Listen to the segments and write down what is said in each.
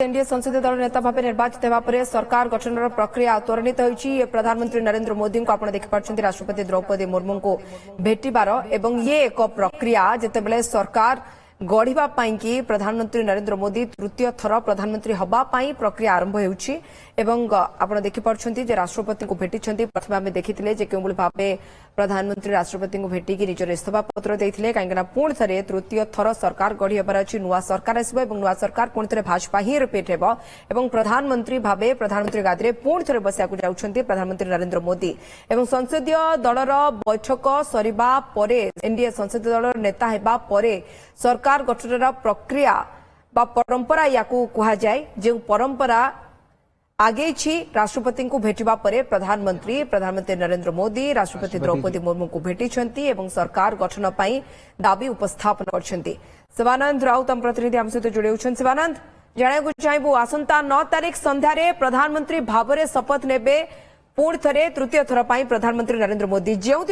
NDA संसदीय दल नेता भाव निर्वाचित होगा पर सरकार गठन प्रक्रिया त्वरान्वित होती। प्रधानमंत्री नरेंद्र मोदी को आप देखिपारे राष्ट्रपति द्रौपदी मुर्मू को भेटार एवं ये एक प्रक्रिया जितेबाला सरकार गढ़ा कि प्रधानमंत्री नरेंद्र मोदी तृतीय थर प्रधानमंत्री हवाई प्रक्रिया आरंभ होपण देखिपारे राष्ट्रपति को भेटी प्रथम आम देखी क्यों भाव प्रधानमंत्री राष्ट्रपति को भेटिक निजर इस्तीफा पत्र देते कहीं पुणी थे तृतीय थर सरकार गढ़ अच्छी नुआ सरकार आसो नुआ सरकार पुणी थे भाजपा ही रिपीट हो प्रधानमंत्री भाव प्रधानमंत्री गादी पुणी थे बसिया जाऊँच प्रधानमंत्री नरेंद्र मोदी और संसदीय दलर बैठक सरिबा परे एनडीए संसदीय दल नेता हेबा परे सरकार गठन प्रक्रिया बा परंपरा या कहुए जो परंपरा आगे राष्ट्रपति को भेटा पर प्रधानमंत्री नरेंद्र मोदी राष्ट्रपति द्रौपदी मुर्मू को भेटी सरकार गठन पर दाबी उपस्थापन कर शिवानंद राउत आम प्रतिनिधि आम सहित जोड़े शिवानंद जाना चाहबू आसंता 9 तारीख संध्यारे प्रधानमंत्री भाव में शपथ नेबे पुणी थे तृतीय थर पर प्रधानमंत्री नरेंद्र मोदी जो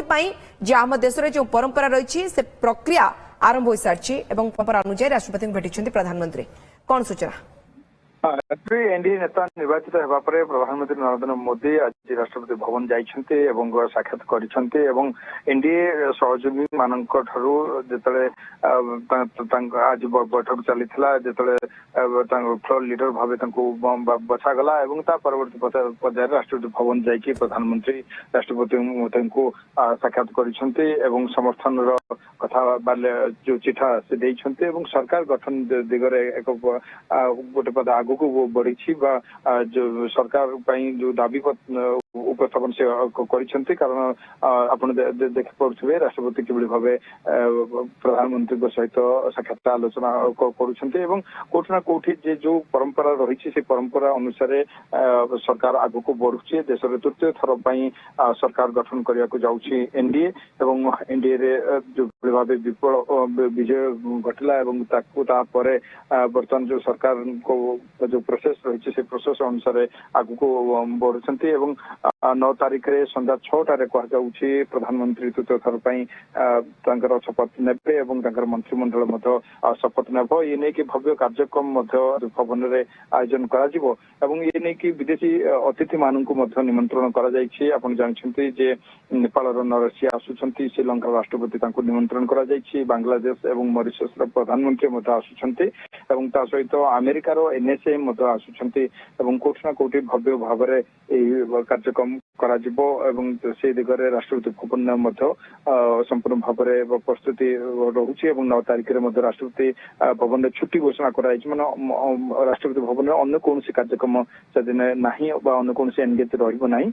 आम देश में जो परंपरा रही से प्रक्रिया आरंभ हो सारी परंपरा अनुसार राष्ट्रपति भेटी प्रधानमंत्री कौन सूचना एनडीए नेता निर्वाचित होगा पर प्रधानमंत्री नरेंद्र मोदी आज राष्ट्रपति भवन जाइछन्ते एवं साक्षात करिछन्ते एवं एनडीए सहयोगी मानक ठारू जेतले आज बैठक चलीथिला जेतले फ्लोर लीडर भावे तांको बछा गला एवं ता परवर्ती पर्याय राष्ट्रपति भवन जाइकी प्रधानमंत्री राष्ट्रपति को साक्षात करिछन्ते एवं समर्थन रो कथा जो चिठा से देइछन्ते एवं सरकार गठन दिगरे एक गोटे पद आगु को बढ़ी जो सरकार जो दाबी उपस्थापन से कारण आपण देख पारे राष्ट्रपति किभली भाव प्रधानमंत्री सहित साक्षात आलोचना करोना कौटी जो परंपरा रही से परंपरा अनुसार सरकार आग को बढ़ुचे देश में तृतीय थर पर सरकार गठन करने को जाऊँगी एनडीए एवं एनडीए जो भाव विफल विजय घटला बर्तमान जो सरकार को जो प्रोसेस रही से प्रोसेस अनुसार आग को बढ़ुंट 9 तारीख रे संध्या 6टार कहुच्छी प्रधानमंत्री तृतीय थर पर शपथ ने मंत्रिमंडल शपथ नेब ये नहीं भव्य कार्यक्रम भवन में आयोजन कर विदेशी अतिथि मानक निमंत्रण कर जानते नेपाल नरसिया आसुंच श्रीलंका राष्ट्रपति निमंत्रण कर बांग्लादेश और मॉरिशस प्रधानमंत्री आसुंच सहित अमेरिकार एनएसए आसुंच कौटिना कौटि भव्य भाव में कार्यक्रम करा से दिगरे राष्ट्रपति भवन संपूर्ण भाव में प्रस्तुति रोचे 9 तारीख में राष्ट्रपति भवन में छुट्टी घोषणा कराई राष्ट्रपति भवन में अन्य कौन कार्यक्रम से दिन ना अन्य कौन एनगेज रही